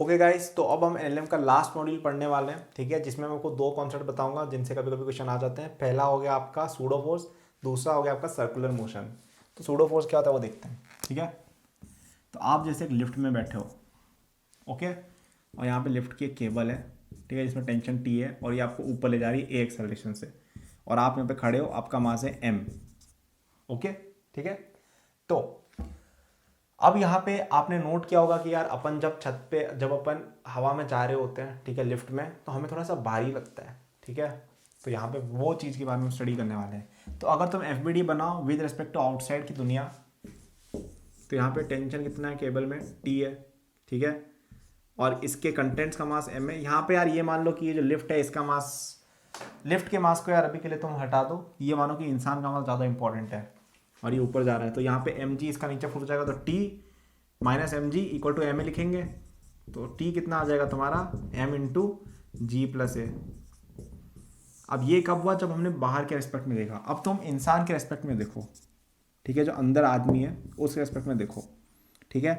Okay guys, तो अब हम एलएम का लास्ट मॉड्यूल पढ़ने वाले हैं, ठीक है, जिसमें मैं आपको दो कॉन्सेप्ट बताऊंगा जिनसे कभी कभी क्वेश्चन आ जाते हैं। पहला हो गया आपका सूडो फोर्स, दूसरा हो गया आपका सर्कुलर मोशन। तो सूडो फोर्स क्या होता है वो देखते हैं, ठीक है। तो आप जैसे एक लिफ्ट में बैठे हो, ओके, और यहाँ पे लिफ्ट की एक केबल है, ठीक है, जिसमें टेंशन टी है और ये आपको ऊपर ले जा रही है ए एक्सेलरेशन से, और आप यहाँ पे खड़े हो, आपका मास है एम, ओके, ठीक है। तो अब यहाँ पे आपने नोट किया होगा कि यार अपन जब छत पे जब अपन हवा में जा रहे होते हैं, ठीक है, लिफ्ट में, तो हमें थोड़ा सा भारी लगता है, ठीक है। तो यहाँ पे वो चीज़ के बारे में स्टडी करने वाले हैं। तो अगर तुम एफ बनाओ विद रिस्पेक्ट टू आउटसाइड की दुनिया, तो यहाँ पे टेंशन कितना है केबल में, टी है, ठीक है, और इसके कंटेंट्स का मास एम है। यहाँ पे यार ये मान लो कि ये जो लिफ्ट है इसका मास, लिफ्ट के मास को यार अभी के लिए तुम हटा दो, ये मानो कि इंसान का मास ज़्यादा इंपॉर्टेंट है और ये ऊपर जा रहा है, तो यहाँ पे एम जी इसका नीचे फुट जाएगा, तो T minus M G equal to M A लिखेंगे। तो टी कितना आ जाएगा तुम्हारा, M into G plus A. अब ये कब हुआ, जब हमने बाहर के रेस्पेक्ट में देखा। अब तुम इंसान के रेस्पेक्ट में देखो, ठीक है, जो अंदर आदमी है उस रेस्पेक्ट में देखो, ठीक है।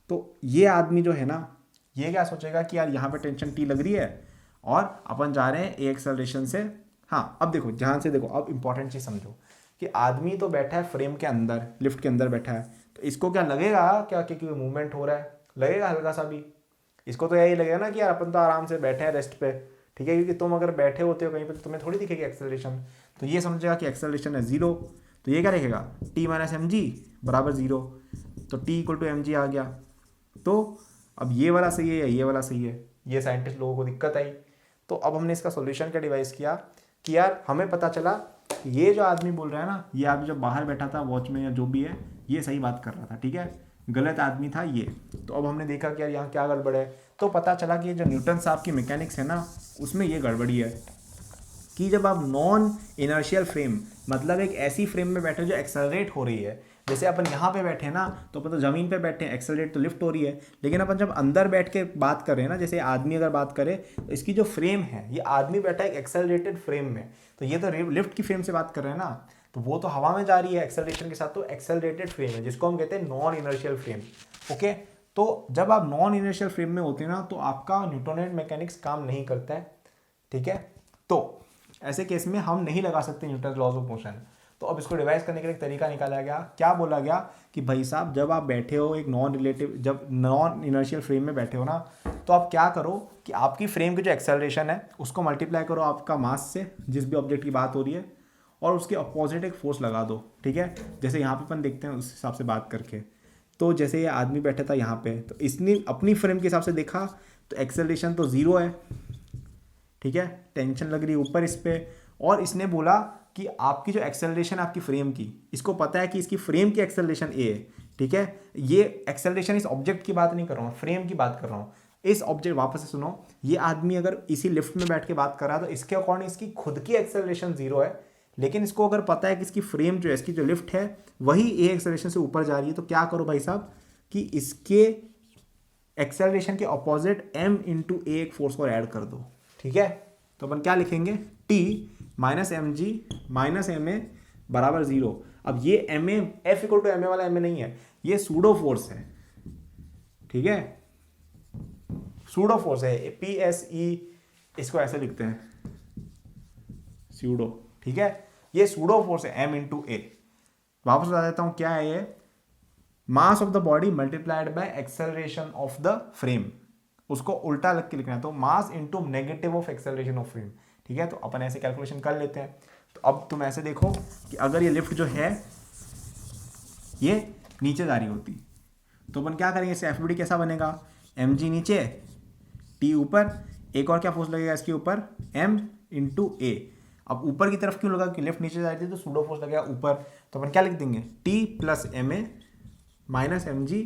तो ये आदमी जो है ना, ये क्या सोचेगा कि यार यहाँ पे टेंशन टी लग रही है और अपन जा रहे हैं ए एक्सेलरेशन से। हाँ, अब देखो ध्यान से देखो, अब इंपॉर्टेंट चीज़ समझो कि आदमी तो बैठा है फ्रेम के अंदर, लिफ्ट के अंदर बैठा है, तो इसको क्या लगेगा क्या कि मूवमेंट हो रहा है, लगेगा हल्का सा भी। इसको तो यही लगेगा ना कि यार अपन तो आराम से बैठे हैं रेस्ट पे, ठीक है, क्योंकि तुम अगर बैठे होते हो कहीं पे तो तुम्हें थोड़ी दिखेगी एक्सेलरेशन। तो ये समझेगा कि एक्सेलरेशन है जीरो, तो ये क्या लिखेगा, टी माइनस एम जी बराबर जीरो। तो T equal to M G आ गया। तो अब ये वाला सही है या ये वाला सही है, ये साइंटिस्ट लोगों को दिक्कत आई। तो अब हमने इसका सॉल्यूशन क्या डिवाइस किया कि यार हमें पता चला कि ये जो आदमी बोल रहा है ना, ये आदमी जब बाहर बैठा था वॉचमैन या जो भी है, ये सही बात कर रहा था, ठीक है, गलत आदमी था ये। तो अब हमने देखा कि यार यहाँ क्या गड़बड़ है, तो पता चला कि ये जो न्यूटन साहब की मैकेनिक्स है ना, उसमें ये गड़बड़ी है कि जब आप नॉन इनर्शियल फ्रेम, मतलब एक ऐसी फ्रेम में बैठे जो एक्सेलरेट हो रही है, जैसे अपन यहाँ पे बैठे हैं ना, तो अपन तो ज़मीन पे बैठे हैं, एक्सेलरेट तो लिफ्ट हो रही है, लेकिन अपन जब अंदर बैठ के बात कर रहे हैं ना, जैसे आदमी अगर बात करे तो इसकी जो फ्रेम है, ये आदमी बैठा है एक एक्सेलरेटेड फ्रेम में, तो ये तो लिफ्ट की फ्रेम से बात कर रहे हैं ना, तो वो तो हवा में जा रही है एक्सेलरेशन के साथ, तो एक्सेलरेटेड फ्रेम है जिसको हम कहते हैं नॉन इनर्शियल फ्रेम, ओके। तो जब आप नॉन इनर्शियल फ्रेम में होते हैं ना, तो आपका न्यूटोनियन मैकेनिक्स काम नहीं करता है, ठीक है। तो ऐसे केस में हम नहीं लगा सकते न्यूटन लॉज ऑफ मोशन। तो अब इसको डिवाइस करने के लिए एक तरीका निकाला गया, क्या बोला गया कि भाई साहब जब आप बैठे हो एक नॉन रिलेटिव, जब नॉन इनर्शियल फ्रेम में बैठे हो ना, तो आप क्या करो कि आपकी फ्रेम की जो एक्सेलरेशन है उसको मल्टीप्लाई करो आपका मास से, जिस भी ऑब्जेक्ट की बात हो रही है, और उसके अपोजिट एक फोर्स लगा दो, ठीक है। जैसे यहाँ पे अपन देखते हैं उस हिसाब से बात करके, तो जैसे ये आदमी बैठा था यहाँ पे, तो इसने अपनी फ्रेम के हिसाब से देखा तो एक्सेलरेशन तो ज़ीरो है, ठीक है, टेंशन लग रही है ऊपर इस पर, और इसने बोला कि आपकी जो एक्सेलरेशन आपकी फ्रेम की, इसको पता है कि इसकी फ्रेम की एक्सेलरेशन ए है, ठीक है। ये एक्सेलरेशन इस ऑब्जेक्ट की बात नहीं कर रहा हूँ, फ्रेम की बात कर रहा हूँ। इस ऑब्जेक्ट, वापस से सुनो, ये आदमी अगर इसी लिफ्ट में बैठ के बात कर रहा है तो इसके अकॉर्डिंग इसकी खुद की एक्सेलरेशन जीरो है, लेकिन इसको अगर पता है कि इसकी फ्रेम जो है, इसकी जो लिफ्ट है वही ए एक्सेलरेशन से ऊपर जा रही है, तो क्या करो भाई साहब कि इसके एक्सेलरेशन के ऑपोजिट एम इंटू ए एक फोर्स को ऐड कर दो, ठीक है। तो अपन क्या लिखेंगे, T minus M G minus M A बराबर जीरो। अब ये M A, F equal to M A वाला एम ए नहीं है, ये सूडो फोर्स है, ठीक है, सूडो फोर्स है, पी एस ई, इसको ऐसे लिखते हैं सूडो, ठीक है, ये सूडो फोर्स है एम इंटू ए। वापस बता देता हूं क्या है ये, mass of the body multiplied by acceleration of the frame, उसको उल्टा लग के लिखना है, तो mass into negative of acceleration of frame, ठीक है। तो अपन ऐसे कैलकुलेशन कर लेते हैं। तो अब तुम ऐसे देखो कि अगर ये लिफ्ट जो है ये नीचे जा रही होती, तो अपन क्या करेंगे, इससे एफ कैसा बनेगा, एम जी नीचे टी ऊपर, एक और क्या फोर्स लगेगा इसके ऊपर, एम इंटू ए। अब ऊपर की तरफ क्यों लगा, कि लिफ्ट नीचे जा रही थी तो सूडो फोर्स लगेगा ऊपर, तो अपन क्या लिख देंगे, T plus M A minus M G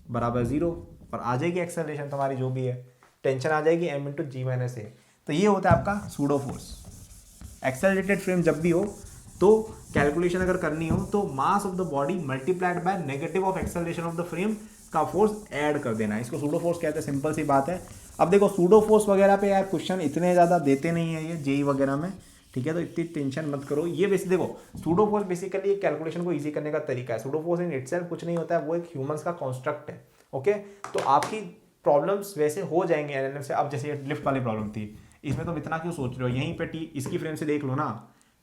बराबर जीरो, और आ जाएगी एक्सेलरेशन तुम्हारी जो भी है, टेंशन आ जाएगी एम इंटू जी माइनस ए। तो ये होता है आपका सूडो फोर्स। एक्सेलरेटेड फ्रेम जब भी हो तो कैलकुलेशन अगर करनी हो तो mass of the body multiplied by negative of acceleration of the frame का फोर्स ऐड कर देना है, इसको सूडो फोर्स कहते हैं, सिंपल सी बात है। अब देखो सूडो फोर्स वगैरह पे यार क्वेश्चन इतने ज़्यादा देते नहीं है ये जेई वगैरह में, ठीक है, तो इतनी टेंशन मत करो। ये बेसिक देखो, सूडो फोर्स बेसिकली एक कैलकुलेशन को इजी करने का तरीका है। सूडो फोर्स इन इटसेल्फ कुछ नहीं होता है, वो एक ह्यूमंस का कॉन्स्ट्रक्ट है, ओके। तो आपकी प्रॉब्लम्स वैसे हो जाएंगे एलएलएम से। अब जैसे लिफ्ट वाली प्रॉब्लम थी, इसमें तुम इतना क्यों सोच रहे हो, यहीं पे टी इसकी फ्रेम से देख लो ना,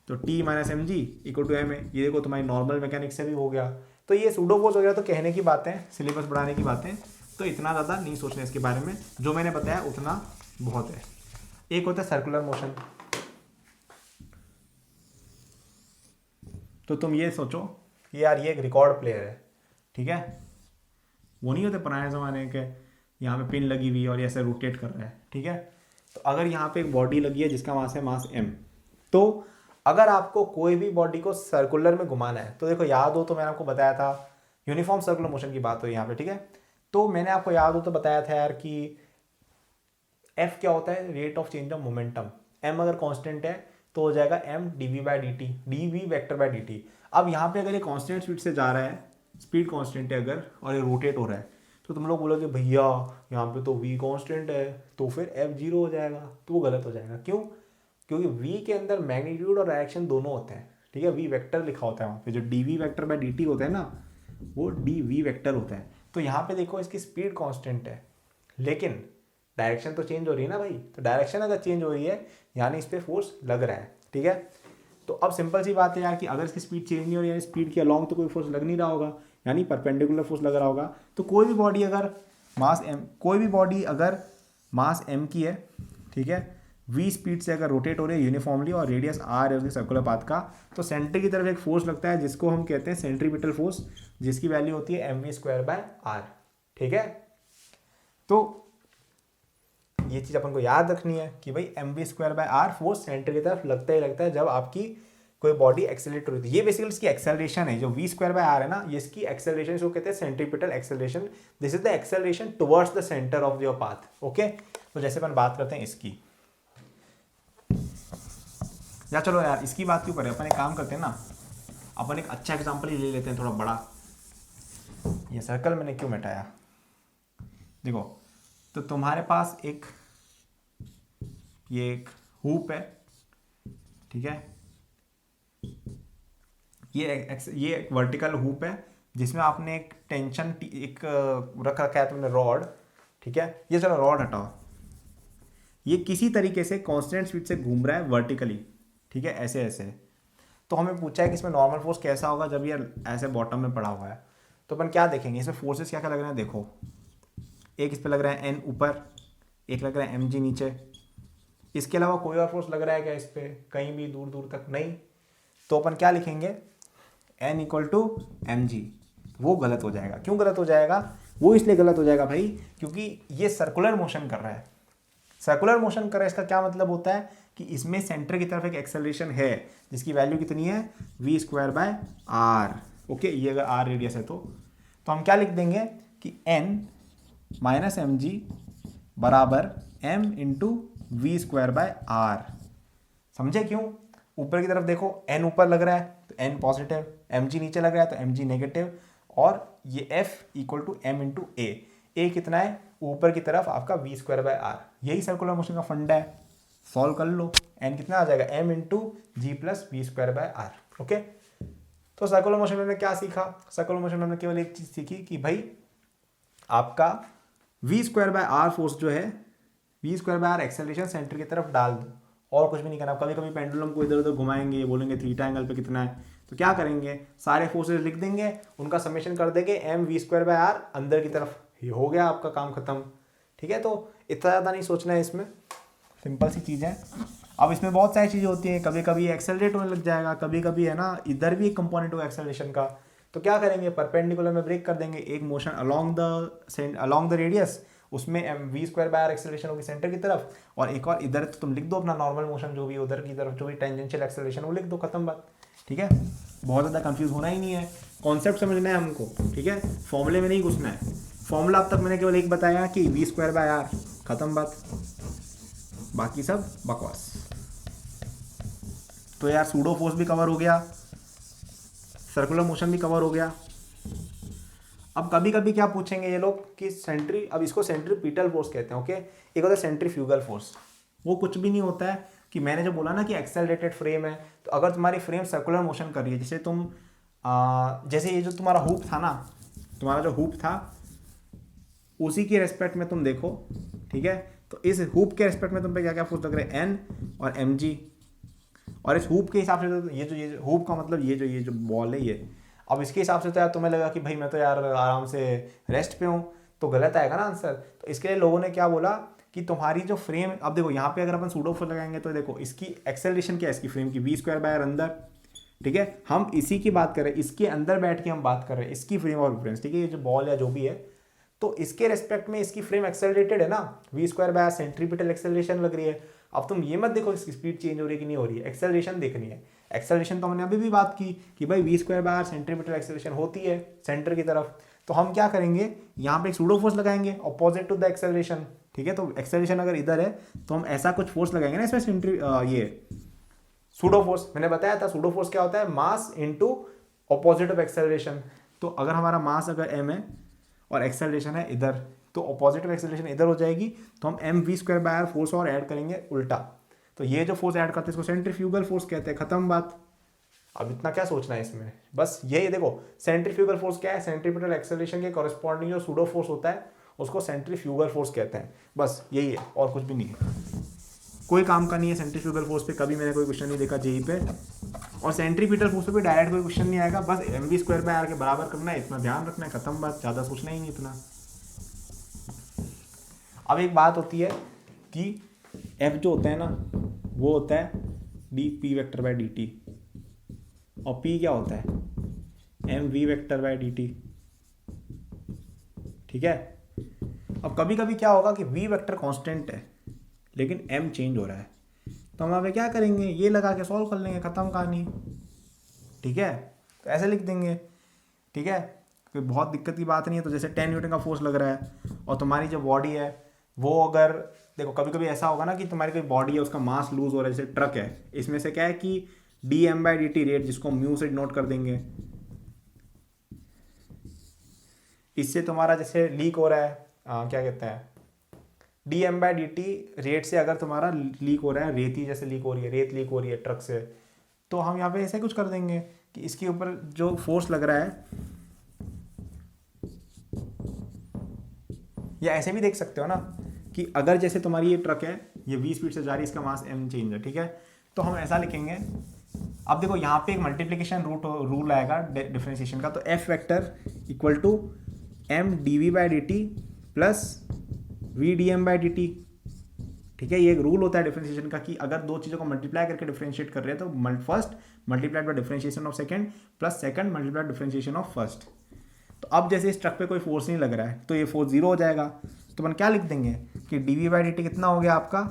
तो T minus M G equal to M है, ये देखो तुम्हारी नॉर्मल मैकेनिक्स से भी हो गया। तो ये सूडो फोर्स वगैरह तो कहने की बातें, सिलेबस बढ़ाने की बातें, तो इतना ज़्यादा नहीं सोचना इसके बारे में, जो मैंने बताया उतना बहुत है। एक होता है सर्कुलर मोशन, तो तुम ये सोचो कि यार ये एक रिकॉर्ड प्लेयर है, ठीक है, वो नहीं होते पुराने ज़माने के, यहाँ पे पिन लगी हुई और ये ऐसे रोटेट कर रहा है, ठीक है। तो अगर यहाँ पे एक बॉडी लगी है जिसका मास है मास m, तो अगर आपको कोई भी बॉडी को सर्कुलर में घुमाना है, तो देखो याद हो तो मैंने आपको बताया था यूनिफॉर्म सर्कुलर मोशन की बात हो यहाँ पे, ठीक है। तो मैंने आपको याद हो तो बताया था यार कि f क्या होता है, rate of change of momentum, m अगर कांस्टेंट है तो हो जाएगा m dv by D T, D V vector by D T. अब यहाँ पे अगर ये कांस्टेंट स्पीड से जा रहा है, स्पीड कांस्टेंट है अगर, और ये रोटेट हो रहा है, तो तुम लोग बोलोगे भैया यहाँ पे तो v कांस्टेंट है तो फिर f जीरो हो जाएगा, तो वो गलत हो जाएगा। क्यों? क्योंकि v के अंदर मैग्नीट्यूड और डायरेक्शन दोनों होते हैं, ठीक है। v वेक्टर लिखा होता है वहाँ पे, जो dv वेक्टर बाई dt होता है ना, वो dv वेक्टर होता है। तो यहाँ पे देखो इसकी स्पीड कांस्टेंट है, लेकिन डायरेक्शन तो चेंज हो रही है ना भाई, तो डायरेक्शन अगर चेंज हो रही है यानी इस पर फोर्स लग रहा है, ठीक है। तो अब सिंपल सी बात है यार कि अगर इसकी स्पीड चेंज नहीं हो रही है, स्पीड के अलॉन्ग तो कोई फोर्स लग नहीं रहा होगा, यानी परपेंडिकुलर फोर्स लग रहा होगा। तो कोई भी बॉडी अगर मास m, कोई भी बॉडी अगर मास m की है, ठीक है, v स्पीड से अगर रोटेट हो रही है यूनिफॉर्मली और रेडियस r है उसके सर्कुलर पाथ का, तो सेंटर की तरफ एक फोर्स लगता है जिसको हम कहते हैं सेंट्रीपिटल फोर्स, जिसकी वैल्यू होती है mv स्क्वायर बाय r, ठीक है। तो ये चीज़ अपन को याद रखनी है कि भाई mv square by r force centre की तरफ लगता ही लगता है जब आपकी कोई बॉडी एक्सेलरेट हो रही है। ये बेसिकली इसकी एक्सेलरेशन है, जो v स्क्वायर बाय r है ना, ये इसकी एक्सेलरेशन, इसको कहते हैं centripetal acceleration. This is the acceleration towards the centre of your path, okay. तो जैसे अपन बात करते हैं इसकी, या चलो यार इसकी बात क्यों करें, अपन एक काम करते हैं ना, अपन एक अच्छा एग्जाम्पल ही ले लेते हैं थोड़ा बड़ा। ये सर्कल मैंने क्यों मिटाया, देखो, तो तुम्हारे पास एक ये एक हुप है, ठीक है, ये एक वर्टिकल हुप है जिसमें आपने एक टेंशन एक रख रखा है तुमने रॉड, ठीक है। ये चलो रॉड हटाओ, ये किसी तरीके से कांस्टेंट स्पीड से घूम रहा है वर्टिकली, ठीक है, ऐसे ऐसे। तो हमें पूछा है कि इसमें नॉर्मल फोर्स कैसा होगा जब ये ऐसे बॉटम में पड़ा हुआ है। तो अपन क्या देखेंगे, इसमें फोर्सेस क्या क्या लग रहे हैं, देखो, एक इस पे लग रहा है n ऊपर, एक लग रहा है mg नीचे, इसके अलावा कोई और फोर्स लग रहा है क्या इस पे, कहीं भी दूर दूर तक नहीं। तो अपन क्या लिखेंगे, n equal to M G. वो गलत हो जाएगा। क्यों गलत हो जाएगा? वो इसलिए गलत हो जाएगा भाई क्योंकि ये सर्कुलर मोशन कर रहा है। सर्कुलर मोशन कर रहा है, इसका क्या मतलब होता है कि इसमें सेंटर की तरफ एक एक्सेलरेशन है जिसकी वैल्यू कितनी है, v square bye r, okay. ये अगर r रेडियस है तो हम क्या लिख देंगे कि n माइनस एम जी बराबर m into V square by R. समझे क्यों? ऊपर की तरफ देखो, n ऊपर लग रहा है तो n पॉजिटिव, mg नीचे लग रहा है तो mg नेगेटिव, और ये f equal to m into A कितना है ऊपर की तरफ आपका v स्क्वायर बाय आर। यही सर्कुलर मोशन का फंडा है, सॉल्व कर लो। n कितना आ जाएगा, m into G plus V square by R, okay. तो सर्कुलर मोशन में हमने क्या सीखा? सर्कुलर मोशन में हमने केवल एक चीज सीखी कि भाई आपका v square by R force जो है, v square by R acceleration centre की तरफ डाल दो, और कुछ भी नहीं करना। कभी कभी पेंडुलम को इधर उधर घुमाएंगे, बोलेंगे थीटा एंगल पे कितना है, तो क्या करेंगे, सारे फोर्सेस लिख देंगे, उनका समेशन कर देंगे, m v square by R अंदर की तरफ, ये हो गया आपका काम खत्म, ठीक है। तो इतना ज़्यादा नहीं सोचना है इसमें, सिंपल सी चीज़ है। अब इसमें बहुत सारी चीज़ें होती हैं, कभी कभी एक्सेलरेट होने लग जाएगा, कभी कभी है ना इधर भी एक कंपोनेंट होगा एक्सेलरेशन का, तो क्या करेंगे, परपेंडिकुलर में ब्रेक कर देंगे। एक मोशन अलोंग द रेडियस, उसमें v square by R acceleration होगी सेंटर की तरफ, और एक और इधर, तो तुम लिख दो अपना नॉर्मल मोशन जो भी उधर की तरफ, जो भी टेंजेंशियल एक्सेलरेशन वो लिख दो, खत्म बात, ठीक है। बहुत ज़्यादा कंफ्यूज होना ही नहीं है, कॉन्सेप्ट समझना है हमको, ठीक है, फॉर्मूले में नहीं घुसना है। फॉर्मूला अब तक मैंने केवल एक बताया कि v स्क्वायर बाय आर, खत्म बात, बाकी सब बकवास। तो यार सूडो फोर्स भी कवर हो गया, सर्कुलर मोशन भी कवर हो गया। अब कभी कभी क्या पूछेंगे ये लोग कि सेंट्री, अब इसको सेंट्रीपिटल फोर्स कहते हैं, ओके। एक होता है सेंट्रीफ्यूगल फोर्स, वो कुछ भी नहीं होता है कि मैंने जो बोला ना कि एक्सेलरेटेड फ्रेम है, तो अगर तुम्हारी फ्रेम सर्कुलर मोशन कर रही है, जैसे तुम जैसे ये जो तुम्हारा हुप था ना, तुम्हारा जो हुप था उसी के रेस्पेक्ट में तुम देखो, ठीक है। तो इस हुप के रेस्पेक्ट में तुम पे क्या क्या फोर्स लग रहे हैं, एन और एम जी। और इस हुप के हिसाब से तो ये हुप का मतलब ये जो बॉल है ये, अब इसके हिसाब से तो यार तुम्हें लगा कि भाई मैं तो यार आराम से रेस्ट पे हूँ, तो गलत आएगा ना आंसर। तो इसके लिए लोगों ने क्या बोला कि तुम्हारी जो फ्रेम, अब देखो यहाँ पे अगर अपन सूडो फोर्स लगाएंगे तो देखो इसकी एक्सेलरेशन क्या है, इसकी फ्रेम की वी स्क्वायर बाय आर अंदर, ठीक है। हम इसी की बात कर रहे हैं, इसके अंदर बैठ के हम बात कर रहे हैं इसकी फ्रेम और रेफरेंस, ठीक है। ये जो बॉल या जो भी है, तो इसके रेस्पेक्ट में इसकी फ्रेम एक्सेलरेटेड है ना, V square by centripetal acceleration लग रही है। अब तुम ये मत देखो इसकी स्पीड चेंज हो रही है कि नहीं हो रही है, एक्सेलरेशन देखनी है। एक्सेलरेशन तो हमने अभी भी बात की कि भाई V square by centripetal acceleration होती है सेंटर की तरफ। तो हम क्या करेंगे, यहाँ पे एक सूडो फोर्स लगाएंगे ऑपोजिट टू द एक्सेलरेशन, ठीक है। तो एक्सेलरेशन अगर इधर है तो हम ऐसा कुछ फोर्स लगाएंगे ना इसमें, ये सूडो फोर्स। मैंने बताया था सूडो फोर्स क्या होता है, mass into opposite of acceleration. तो अगर हमारा मास अगर m है और एक्सेलरेशन है इधर, तो ऑपोजिट ऑफ एक्सेलरेशन इधर हो जाएगी, तो हम M V square by R force और ऐड करेंगे उल्टा। तो ये जो फोर्स ऐड करते हैं इसको सेंट्रीफ्यूगल फोर्स कहते हैं, खत्म बात। अब इतना क्या सोचना है इसमें, बस यही देखो सेंट्रीफ्यूगल फोर्स क्या है, सेंट्रीपिटल एक्सेलरेशन के कॉरेस्पॉन्डिंग जो सूडो फोर्स होता है उसको सेंट्रीफ्यूगल फोर्स कहते हैं, बस यही है और कुछ भी नहीं है। कोई काम का नहीं है सेंट्रीफ्यूगल फोर्स पे, कभी मैंने कोई क्वेश्चन नहीं देखा जेई पे। और सेंट्रीपिटल फोर्स पे भी डायरेक्ट कोई क्वेश्चन नहीं आएगा, बस M V square by R के बराबर करना है, इतना ध्यान रखना है, खत्म बात, ज़्यादा सोचना ही नहीं इतना। अब एक बात होती है कि एफ जो होता है ना वो होता है D P vector by D T, और पी क्या होता है M V vector by D T, ठीक है। अब कभी कभी क्या होगा कि वी वेक्टर कांस्टेंट है लेकिन एम चेंज हो रहा है, तो हम यहाँ पे क्या करेंगे, ये लगा के सॉल्व कर लेंगे, खत्म कहानी, ठीक है। तो ऐसे लिख देंगे, ठीक है, कोई बहुत दिक्कत की बात नहीं है। तो जैसे 10 न्यूटन का फोर्स लग रहा है और तुम्हारी जो बॉडी है वो, अगर देखो कभी कभी ऐसा होगा ना कि तुम्हारी कोई बॉडी है उसका मास लूज हो रहा है, जैसे ट्रक है, इसमें से क्या है कि D M by D T rate, जिसको म्यू से नोट कर देंगे, इससे तुम्हारा जैसे लीक हो रहा है, क्या कहते हैं, d M by D T rate से अगर तुम्हारा लीक हो रहा है, रेती जैसे लीक हो रही है, रेत लीक हो रही है ट्रक से, तो हम यहाँ पे ऐसे कुछ कर देंगे कि इसके ऊपर जो फोर्स लग रहा है, या ऐसे भी देख सकते हो ना कि अगर जैसे तुम्हारी ये ट्रक है, ये 20 स्पीड से जा रही है, इसका मास m चेंज है, ठीक है। तो हम ऐसा लिखेंगे, अब देखो यहाँ पे एक मल्टीप्लिकेशन रूल आएगा डिफरेंशिएशन का, तो f vector equal to m dv by D t plus v dm by D T, ठीक है। ये एक रूल होता है डिफरेंशिएशन का कि अगर दो चीज़ों को मल्टीप्लाई करके डिफरेंशिएट कर रहे हैं तो first multiplied by differentiation of second plus second multiplied differentiation of first. तो अब जैसे इस ट्रक पे कोई फोर्स नहीं लग रहा है तो ये फोर्स जीरो हो जाएगा, तो अपन क्या लिख देंगे कि d v by D t कितना हो गया आपका,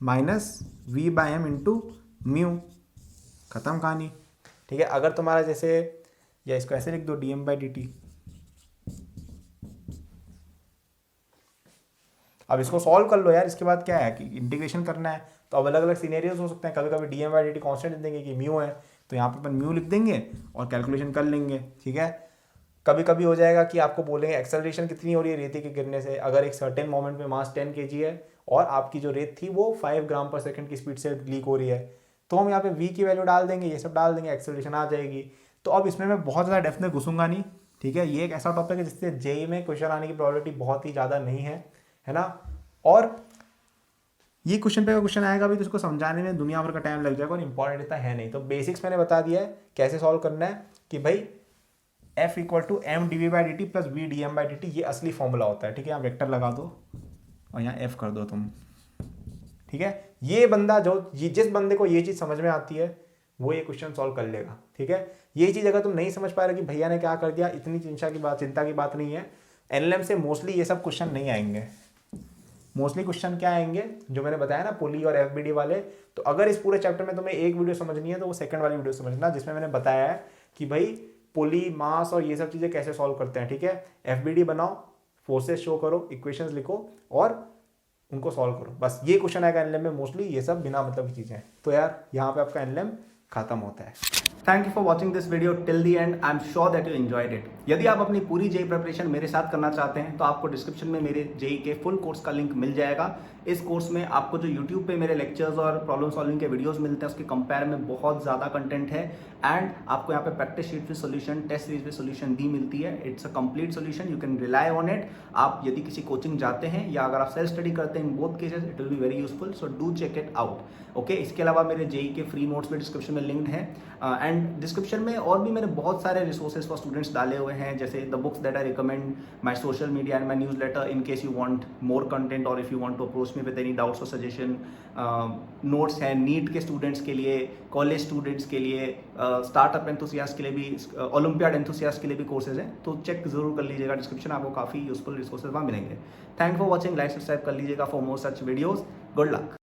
minus v by m into mu, खत्म कहानी, ठीक है। अगर तुम्हारा जैसे, या इसको ऐसे लिख दो d M by D T. अब इसको सॉल्व कर लो यार, इसके बाद क्या है कि इंटीग्रेशन करना है, तो अब अलग अलग सिनेरियोज हो सकते हैं, कभी कभी d M by D t constant लिख देंगे कि म्यू है, तो यहाँ पे अपन म्यू लिख देंगे और कैलकुलेशन कर लेंगे, ठीक है। कभी कभी हो जाएगा कि आपको बोलेंगे एक्सेलरेशन कितनी हो रही है रेती के गिरने से, अगर एक सर्टेन मोमेंट में मास 10 kg है और आपकी जो रेत थी वो 5 ग्राम पर सेकंड की स्पीड से लीक हो रही है, तो हम यहाँ पे v की वैल्यू डाल देंगे, ये सब डाल देंगे, एक्सेलरेशन आ जाएगी। तो अब इसमें मैं बहुत ज़्यादा डेप्थ में घुसूंगा नहीं, ठीक है। ये एक ऐसा टॉपिक है जिससे जेई में क्वेश्चन आने की प्रोबेबिलिटी बहुत ही ज़्यादा नहीं है ना। और ये क्वेश्चन पे क्वेश्चन आएगा भी तो इसको समझाने में दुनिया भर का टाइम लग जाएगा और इंपॉर्टेंट इतना है नहीं। तो बेसिक्स मैंने बता दिया है कैसे सॉल्व करना है कि भाई F equal to m d v by D t plus v d M by D t, ये असली फॉर्मूला होता है, ठीक है। यहाँ वेक्टर लगा दो और यहाँ F कर दो तुम, ठीक है। ये बंदा जिस बंदे को ये चीज़ समझ में आती है वो ये क्वेश्चन सॉल्व कर लेगा, ठीक है। ये चीज़ अगर तुम नहीं समझ पा रहे कि भैया ने क्या कर दिया, इतनी चिंता की बात नहीं है। एनएलएम से मोस्टली ये सब क्वेश्चन नहीं आएंगे, मोस्टली क्वेश्चन क्या आएंगे जो मैंने बताया ना पुली और एफबीडी वाले। तो अगर इस पूरे चैप्टर में तुम्हें एक वीडियो समझनी है तो वो सेकंड वाली वीडियो समझना, जिसमें मैंने बताया है कि भाई पुली, मास और ये सब चीज़ें कैसे सॉल्व करते हैं, ठीक है। एफबीडी बनाओ, फोर्सेस शो करो, इक्वेशंस लिखो और उनको सॉल्व करो, बस ये क्वेश्चन आएगा एनएलएम में मोस्टली, ये सब बिना मतलब की चीज़ें। तो यार यहाँ पे आपका एनएलएम खत्म होता है। Thank you for watching this video till the end. I'm sure that you enjoyed it. यदि आप अपनी पूरी जेई प्रिपरेशन मेरे साथ करना चाहते हैं तो आपको डिस्क्रिप्शन में मेरे जेई के फुल कोर्स का लिंक मिल जाएगा। इस कोर्स में आपको जो यूट्यूब पे मेरे लेक्चर्स और प्रॉब्लम सॉल्विंग के वीडियोस मिलते हैं उसके कंपेयर में बहुत ज़्यादा कंटेंट है, एंड आपको यहाँ पे practice sheet with solution, test series with solution भी मिलती है। It's a complete solution, you can rely on it. आप यदि किसी कोचिंग जाते हैं या अगर आप सेल्फ स्टडी करते हैं, in both cases it will be very useful, so do check it out. Okay, इसके अलावा मेरे जेई के फ्री नोट्स भी डिस्क्रिप्शन में लिंक्ड है, एंड डिस्क्रिप्शन में और भी मैंने बहुत सारे रिसोर्सेज फॉर स्टूडेंट्स डाले हुए हैं, जैसे the books that I recommend, my social media and my newsletter in case you want more content or if you want to approach me with any doubts or suggestion. Notes हैं NEET के students के लिए, college students के लिए, startup enthusiast के लिए भी, olympiad enthusiast के लिए भी कोर्सेज हैं, तो चेक जरूर कर लीजिएगा डिस्क्रिप्शन, आपको काफ़ी यूजफुल रिसोर्सेज वहाँ मिलेंगे। Thank for watching, like subscribe कर लीजिएगा for more such videos. Good luck.